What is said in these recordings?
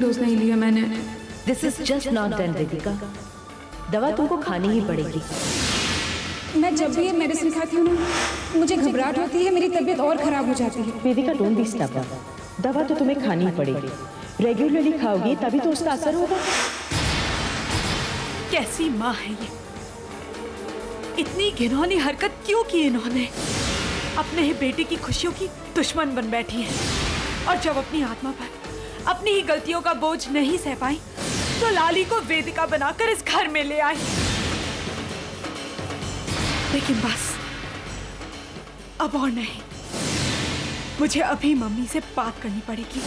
Dose नहीं लिया मैंने। This is just not done Vedika, दवा तुमको खानी ही पड़ेगी। मैं जब भी ये मेडिसिन खाती हूँ ना, मुझे घबराहट होती है, मेरी तबीयत और खराब हो जाती है। वेदिका डोंट बी स्टबर्न, दवा तो तुम्हें खानी ही पड़ेगी। रेगुलरली खाओगी तभी तो उसका असर होगा। कैसी माँ है ये, इतनी घिनौनी हरकत क्यों की इन्होंने? अपने ही बेटे की खुशियों की दुश्मन बन बैठी है, और जब अपनी आत्मा पर अपनी ही गलतियों का बोझ नहीं सह पाई तो लाली को वेदिका बनाकर इस घर में ले आई। लेकिन बस अब और नहीं, मुझे अभी मम्मी से बात करनी पड़ेगी।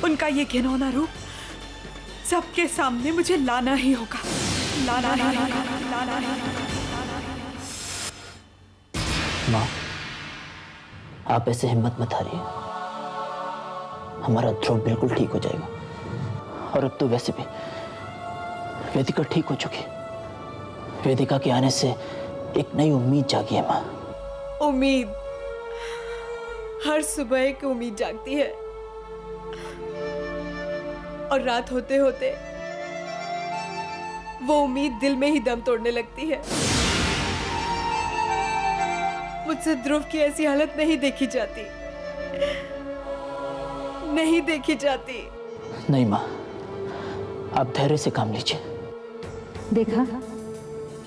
उनका ये घिनौना रूप सबके सामने मुझे लाना ही होगा, लाना ही होगा। माँ, आप ऐसे हिम्मत मत हारिए, हमारा ध्रुव बिल्कुल ठीक हो जाएगा। और अब तो वैसे भी वेदिका ठीक हो चुकी। वेदिका के आने से एक नई उम्मीद जागी है माँ। उम्मीद, हर सुबह एक उम्मीद जागती है, और रात होते होते वो उम्मीद दिल में ही दम तोड़ने लगती है। मुझसे ध्रुव की ऐसी हालत नहीं देखी जाती, नहीं देखी जाती। नहीं माँ, आप धैर्य से काम लीजिए। देखा,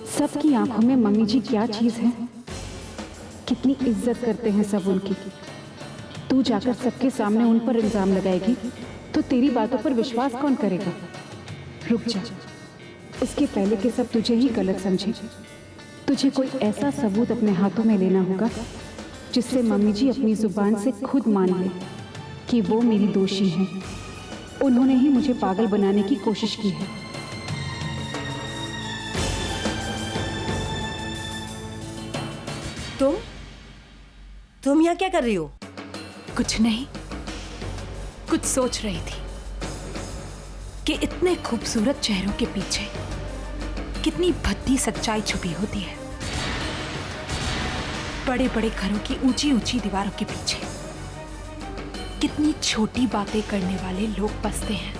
सबकी आंखों में मम्मी जी क्या चीज है, कितनी इज्जत करते हैं सब उनकी। तू जाकर सबके सामने उन पर इल्जाम लगाएगी तो तेरी बातों पर विश्वास कौन करेगा? रुक जा, इसके पहले कि सब तुझे ही गलत समझे, तुझे कोई ऐसा सबूत अपने हाथों में लेना होगा जिससे मम्मी जी अपनी जुबान से खुद मान ले कि वो मेरी दोषी हैं। उन्होंने ही मुझे पागल बनाने की कोशिश की है। तुम यहाँ क्या कर रही हो? कुछ नहीं, कुछ सोच रही थी कि इतने खूबसूरत चेहरों के पीछे कितनी भद्दी सच्चाई छुपी होती है। बड़े बड़े घरों की ऊंची ऊंची दीवारों के पीछे कितनी छोटी बातें करने वाले लोग बसते हैं।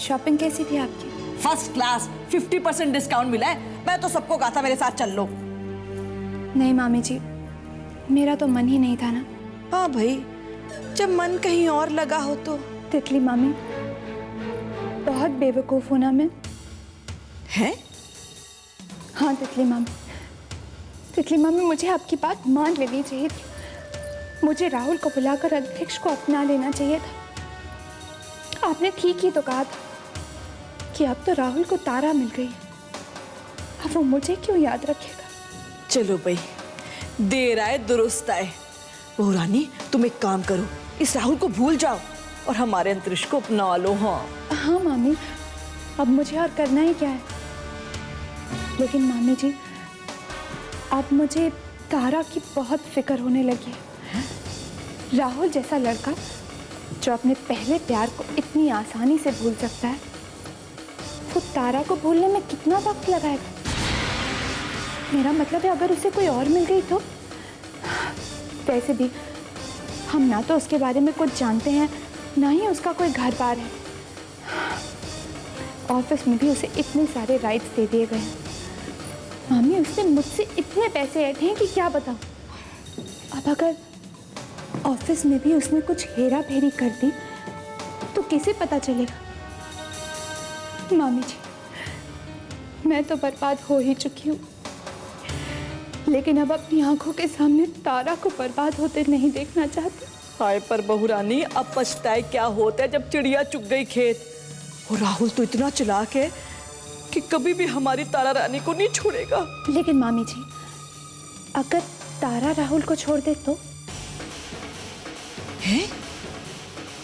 शॉपिंग कैसी थी आपकी? फर्स्ट क्लास, 50% डिस्काउंट मिला है। मैं तो सबको कहा था मेरे साथ चल लो। नहीं मामी जी, मेरा तो मन ही नहीं था ना। हाँ भाई, जब मन कहीं और लगा हो तो। तितली मामी, बहुत बेवकूफ हूं ना मैं? है? हाँ तितली मामी, तितली मामी मुझे आपकी बात मान लेनी चाहिए थी। मुझे राहुल को बुलाकर अध्यक्ष को अपना लेना चाहिए था। आपने ठीक ही तो कहा था कि अब तो राहुल को तारा मिल गई है, अब वो मुझे क्यों याद रखेगा? चलो भाई, देर आए दुरुस्त आए। बहू रानी, तुम एक काम करो, इस राहुल को भूल जाओ और हमारे अंतरिक्ष को अपना लो। हाँ मामी, अब मुझे और करना ही क्या है? लेकिन मामी जी, अब मुझे तारा की बहुत फिक्र होने लगी है। राहुल जैसा लड़का जो अपने पहले प्यार को इतनी आसानी से भूल सकता है, वो तारा को भूलने में कितना वक्त लगाएगा? मेरा मतलब है, अगर उसे कोई और मिल गई तो? वैसे भी हम ना तो उसके बारे में कुछ जानते हैं, ना ही उसका कोई घर बार है। ऑफिस में भी उसे इतने सारे राइट्स दे दिए गए हैं। मामी, उसने मुझसे इतने पैसे ऐंठे हैं कि क्या बताऊं। अब अगर ऑफिस में भी उसने कुछ हेरा फेरी कर दी तो किसे पता चलेगा? मामी जी, मैं तो बर्बाद हो ही चुकी हूँ, लेकिन अब अपनी आंखों के सामने तारा को बर्बाद होते नहीं देखना चाहती। हाय पर बहू रानी, अब पछताए क्या होता है जब चिड़िया चुग गई खेत। और राहुल तो इतना चालाक है कि कभी भी हमारी तारा रानी को नहीं छोड़ेगा। लेकिन मामी जी, अगर तारा राहुल को छोड़ दे तो? हैं?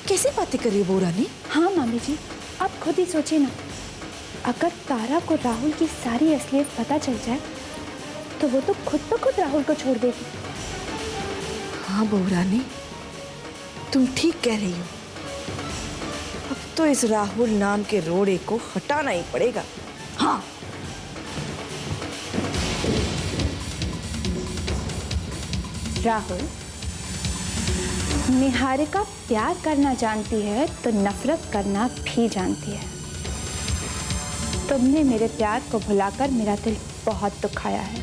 कैसी बातें कर रही है बहू रानी? हाँ मामी जी, आप खुद ही सोचिए ना। अगर तारा को राहुल की सारी असलियत पता चल जाए तो वो तो खुद ब खुद राहुल को छोड़ देगी। हाँ बहू रानी, तुम ठीक कह रही हो। अब तो इस राहुल नाम के रोड़े को हटाना ही पड़ेगा। हाँ, राहुल, निहारिका प्यार करना जानती है तो नफरत करना भी जानती है। तुमने मेरे प्यार को भुलाकर मेरा दिल बहुत दुखाया है,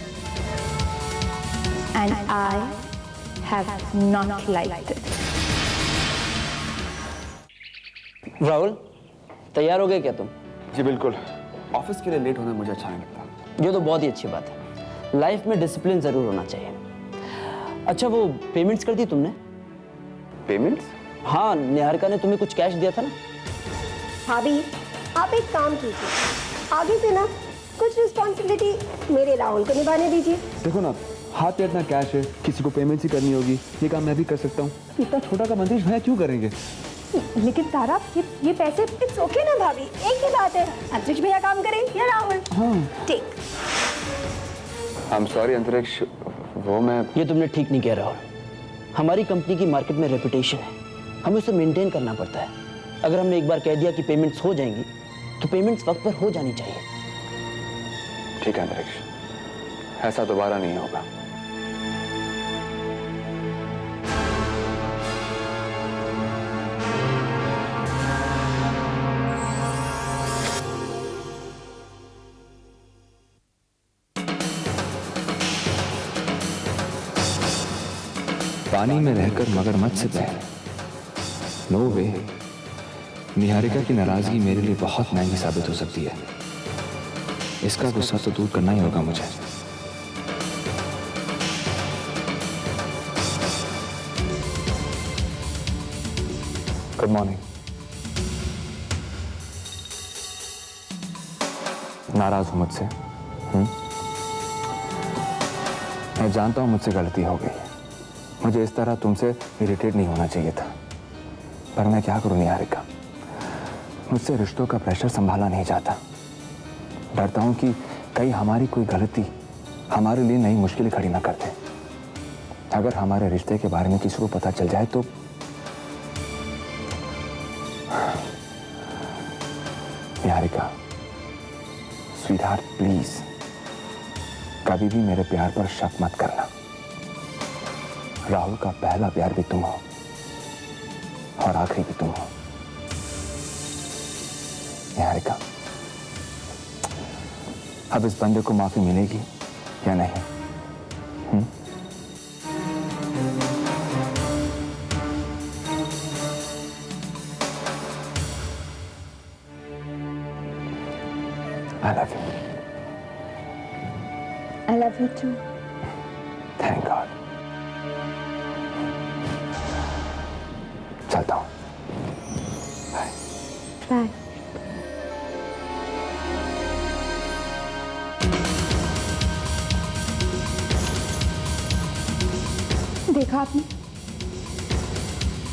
and I have not liked it. Rahul, तैयार हो गए क्या तुम? जी बिल्कुल। ऑफिस के लिए लेट होना मुझे अच्छा नहीं लगता। ये तो बहुत ही अच्छी बात है। लाइफ में डिसिप्लिन जरूर होना चाहिए। अच्छा, वो पेमेंट्स कर दी तुमने? पेमेंट्स? हाँ, निहारिका ने तुम्हें कुछ कैश दिया था ना? भाभी, आप एक काम कीजिए, आगे से ना कुछ रिस्पॉन्सिबिलिटी मेरे राहुल को निभाने दीजिए। देखो ना, हाथ में इतना कैश है, किसी को पेमेंट्स ही करनी होगी, ये काम मैं भी कर सकता हूँ। इतना छोटा काम अंतरिक्ष भैया क्यों करेंगे? लेकिन तारा, ये पैसे इट्स ओके ना भाभी, एक ही बात है, अंतरिक्ष भैया काम करें या राहुल। हाँ। ठीक। आई एम सॉरी अंतरिक्ष, वो मैं... ये तुमने ठीक नहीं किया राहुल। हमारी कंपनी की मार्केट में रेपुटेशन है, हमें उसे मेंटेन करना पड़ता है। अगर हमने एक बार कह दिया कि पेमेंट्स हो जाएंगी तो पेमेंट्स वक्त पर हो जानी चाहिए। ठीक है अंतरिक्ष, ऐसा दोबारा नहीं होगा। पानी में रहकर मगरमच्छ से प्यार, नो वे। निहारिका की नाराजगी मेरे लिए बहुत महंगी साबित हो सकती है। इसका गुस्सा तो दूर करना ही होगा मुझे। Good morning. नाराज हो मुझसे? मैं जानता हूं मुझसे गलती हो गई। मुझे इस तरह तुमसे इरिटेट नहीं होना चाहिए था, पर मैं क्या करूं निहारिका, मुझसे रिश्तों का प्रेशर संभाला नहीं जाता। डरता हूं कि कहीं हमारी कोई गलती हमारे लिए नई मुश्किलें खड़ी ना कर दे। अगर हमारे रिश्ते के बारे में किसी को पता चल जाए तो... निहारिका, स्वीटहार्ट, प्लीज कभी भी मेरे प्यार पर शक मत करना। राहुल का पहला प्यार भी तुम हो और आखिरी भी तुम हो। निहारिका, अब इस बंदे को माफी मिलेगी या नहीं? I love you. I love you too. Thank God. चलता हूँ। बाय। बाय।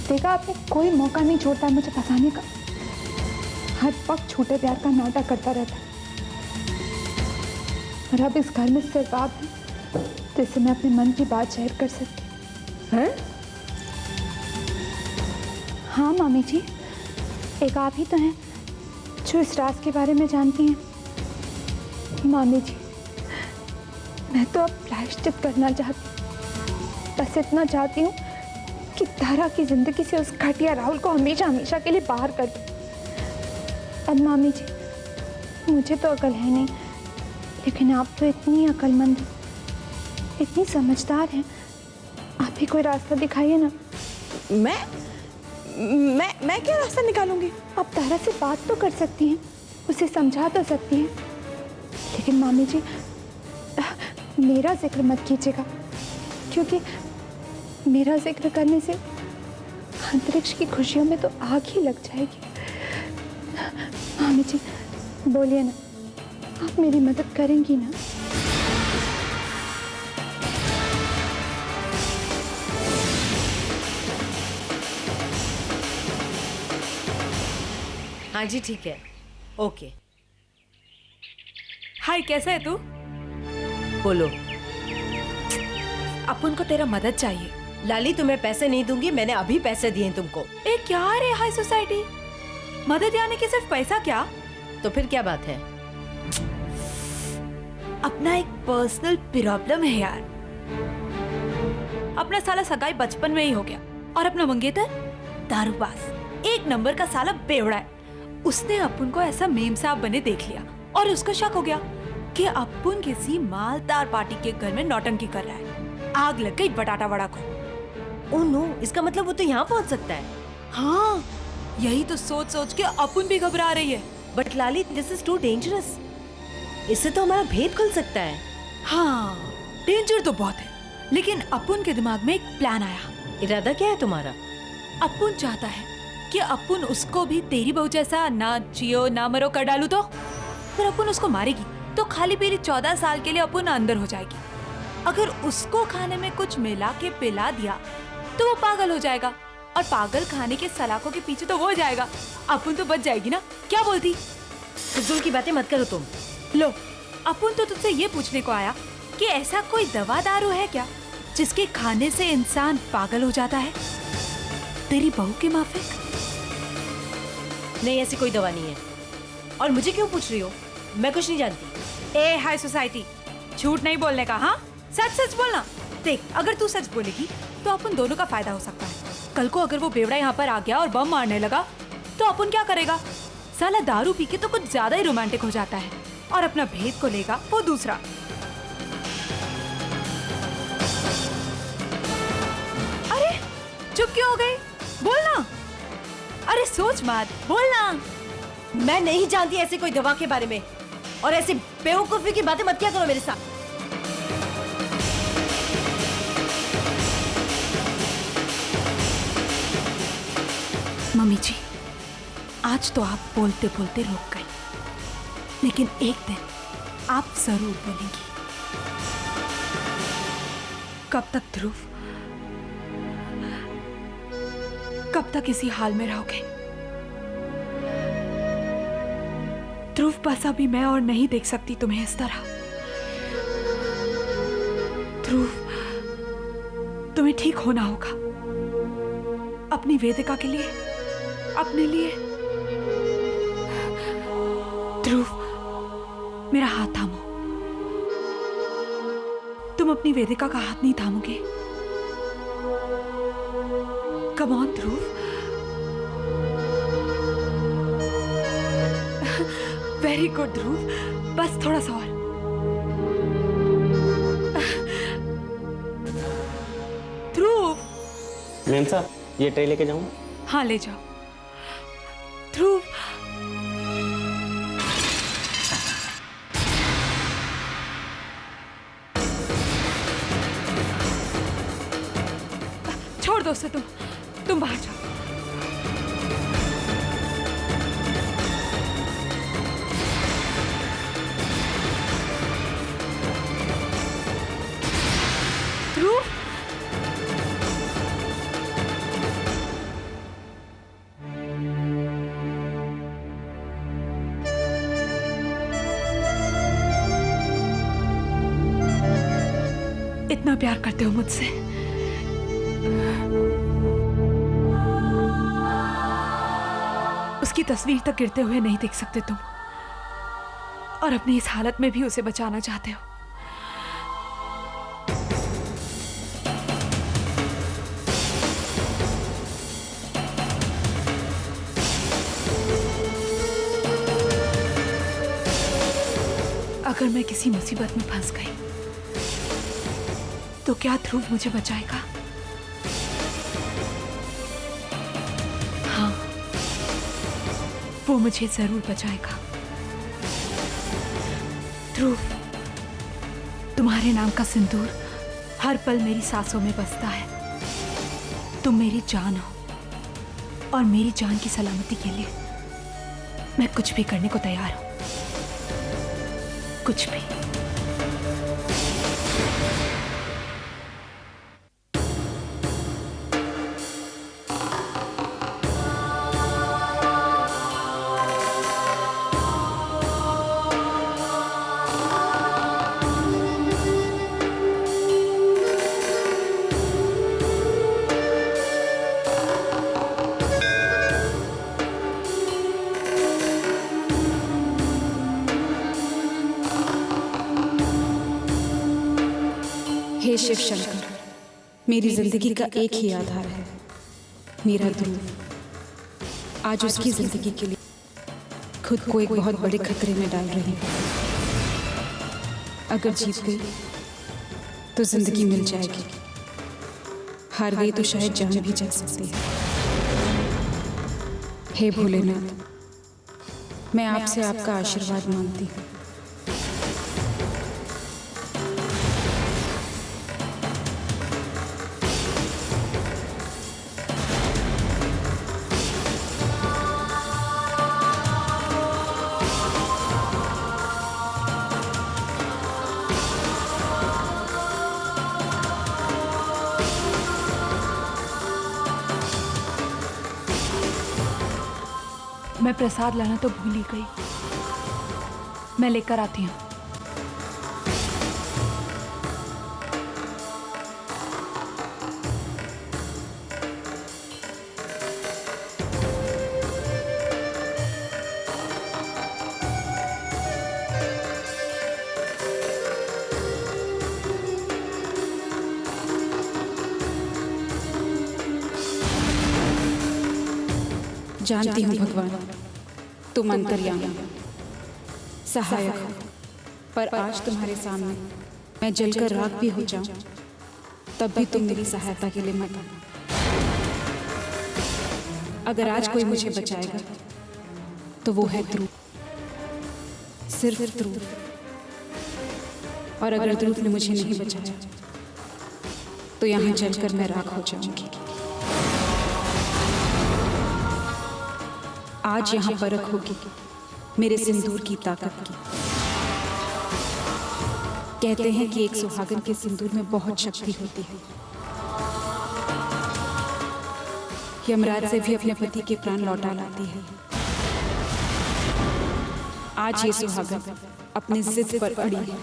देखा आपने कोई मौका नहीं छोड़ता मुझे फंसाने का। हर वक्त छोटे प्यार का नाटक करता रहता है। और अब इस घर में सिर्फ आप हैं जिससे मैं अपने मन की बात शेयर कर सकती हूँ। हाँ मामी जी, एक आप ही तो हैं जो इस राज के बारे में जानती हैं। मामी जी, मैं तो अब प्रायश्चित करना चाहती हूँ। बस इतना चाहती हूँ कि तारा की जिंदगी से उस घटिया राहुल को हमेशा हमेशा के लिए बाहर कर दूँ। अब मामी जी, मुझे तो अकल है नहीं, लेकिन आप तो इतनी अक्लमंद हैं, इतनी समझदार हैं। आप ही कोई रास्ता दिखाइए ना। मैं क्या रास्ता निकालूंगी? आप तारा से बात तो कर सकती हैं, उसे समझा तो सकती हैं, लेकिन मामी जी मेरा जिक्र मत कीजिएगा, क्योंकि मेरा जिक्र करने से अंतरिक्ष की खुशियों में तो आग ही लग जाएगी। मामी जी बोलिए ना, आप मेरी मदद करेंगी ना? हाँ जी ठीक है, ओके। हाय, कैसा है तू? बोलो, अपुन को तेरा मदद चाहिए। लाली तुम्हें पैसे नहीं दूंगी, मैंने अभी पैसे दिए हैं तुमको। ए क्या रे हाई सोसाइटी, मदद यानी कि सिर्फ पैसा क्या? तो फिर क्या बात है? अपना एक पर्सनल प्रॉब्लम है यार। अपना साला सगाई बचपन में ही हो गया और अपना मंगेतर दारूबाज, एक नंबर का साला बेवड़ा है। उसने अपुन को ऐसा मेम साहब बने देख लिया और उसको शक हो गया कि अपुन किसी मालदार पार्टी के घर में नौटंकी कर रहा है। आग लग गई बटाटा वड़ा को। ओह नो, इसका मतलब वो तो यहाँ पहुँच सकता है। हाँ, यही तो सोच सोच के अपुन भी घबरा रही है। But Lali, this is too dangerous. इससे तो हमारा भेद खुल सकता है। हाँ, डेंजर तो बहुत है, लेकिन अपुन के दिमाग में एक प्लान आया। इरादा क्या है तुम्हारा? अपुन चाहता है कि अपुन उसको भी तेरी बहू जैसा ना जियो ना मरो कर डालू, तो फिर अपुन उसको मारेगी तो खाली पीली 14 साल के लिए अपुन अंदर हो जाएगी। अगर उसको खाने में कुछ मिला के पिला दिया तो वो पागल हो जाएगा और पागल खाने के सलाखों के पीछे तो वो हो जाएगा। अपुन तो बच जाएगी ना, क्या बोलती? फिजूल की बातें मत करो तुम। लो, अपुन तो तुझसे ये पूछने को आया कि ऐसा कोई दवा दारू है क्या जिसके खाने से इंसान पागल हो जाता है, तेरी बहू के माफिक? नहीं, ऐसी कोई दवा नहीं है। और मुझे क्यों पूछ रही हो? मैं कुछ नहीं जानती। ए हाई सोसाइटी, झूठ नहीं बोलने का। हाँ, सच सच बोलना। देख, अगर तू सच बोलेगी तो अपन दोनों का फायदा हो सकता है। कल को अगर वो बेवड़ा यहाँ पर आ गया और बम मारने लगा तो अपन क्या करेगा? साला दारू पी के तो कुछ ज्यादा ही रोमांटिक हो जाता है और अपना भेद को लेगा वो दूसरा। अरे चुप क्यों हो गई? बोलना। अरे सोच मत, बोलना। मैं नहीं जानती ऐसी कोई दवा के बारे में, और ऐसी बेवकूफी की बातें मत किया करो मेरे साथ। मम्मी जी, आज तो आप बोलते बोलते रुक गई, लेकिन एक दिन आप जरूर बोलेंगी। कब तक ध्रुव, कब तक इसी हाल में रहोगे? ध्रुव, बस अभी मैं और नहीं देख सकती तुम्हें इस तरह। ध्रुव, तुम्हें ठीक होना होगा, अपनी वेदिका के लिए, अपने लिए। ध्रुव, मेरा हाथ थामो। तुम अपनी वेदिका का हाथ नहीं थामोगे? Come on Dhruv. Very good Dhruv, बस थोड़ा सा और। ध्रुव। मैम साहब, ये ट्रे लेके जाऊं? हाँ, ले जाओ। ध्रुव, छोड़ दो उसे, तुम बाहर जाओ। ध्रुव, इतना प्यार करते हो मुझसे? उसकी तस्वीर तक गिरते हुए नहीं देख सकते तुम, और अपनी इस हालत में भी उसे बचाना चाहते हो। अगर मैं किसी मुसीबत में फंस गई तो क्या ध्रुव मुझे बचाएगा? हाँ, वो मुझे जरूर बचाएगा। ध्रुव, तुम्हारे नाम का सिंदूर हर पल मेरी सांसों में बसता है। तुम मेरी जान हो, और मेरी जान की सलामती के लिए मैं कुछ भी करने को तैयार हूं, कुछ भी। शिव शंकर मेरी जिंदगी का एक ही आधार है, मेरा ध्रुव। आज उसकी जिंदगी के लिए खुद को एक बहुत बड़े खतरे में डाल रही हूँ। अगर जीत गई तो जिंदगी मिल जाएगी, हार गई तो शायद जान भी जा सकती है। हे भोलेनाथ, मैं आपसे आपका आशीर्वाद मांगती हूँ। मैं प्रसाद लाना तो भूल ही गई, मैं लेकर आती हूँ। जानती हूँ भगवान, तुम अंतर्यामी सहायक हो, पर आज तुम्हारे सामने मैं जलकर राख भी हो जाऊं, तब भी तुम मेरी सहायता के लिए मत आना। अगर आज कोई मुझे बचाएगा तो वो है ध्रुव, सिर्फ ध्रुव। और अगर ध्रुव ने मुझे नहीं बचाया तो यहाँ जलकर मैं राख हो जाऊंगी। आज यहाँ परख होगी मेरे सिंदूर की ताकत की। कहते हैं कि एक सुहागन के सिंदूर में बहुत शक्ति होती है। यमराज से भी अपने पति के प्राण लौटा लाती है। आज ये सुहागन अपने जिद पर अड़ी है।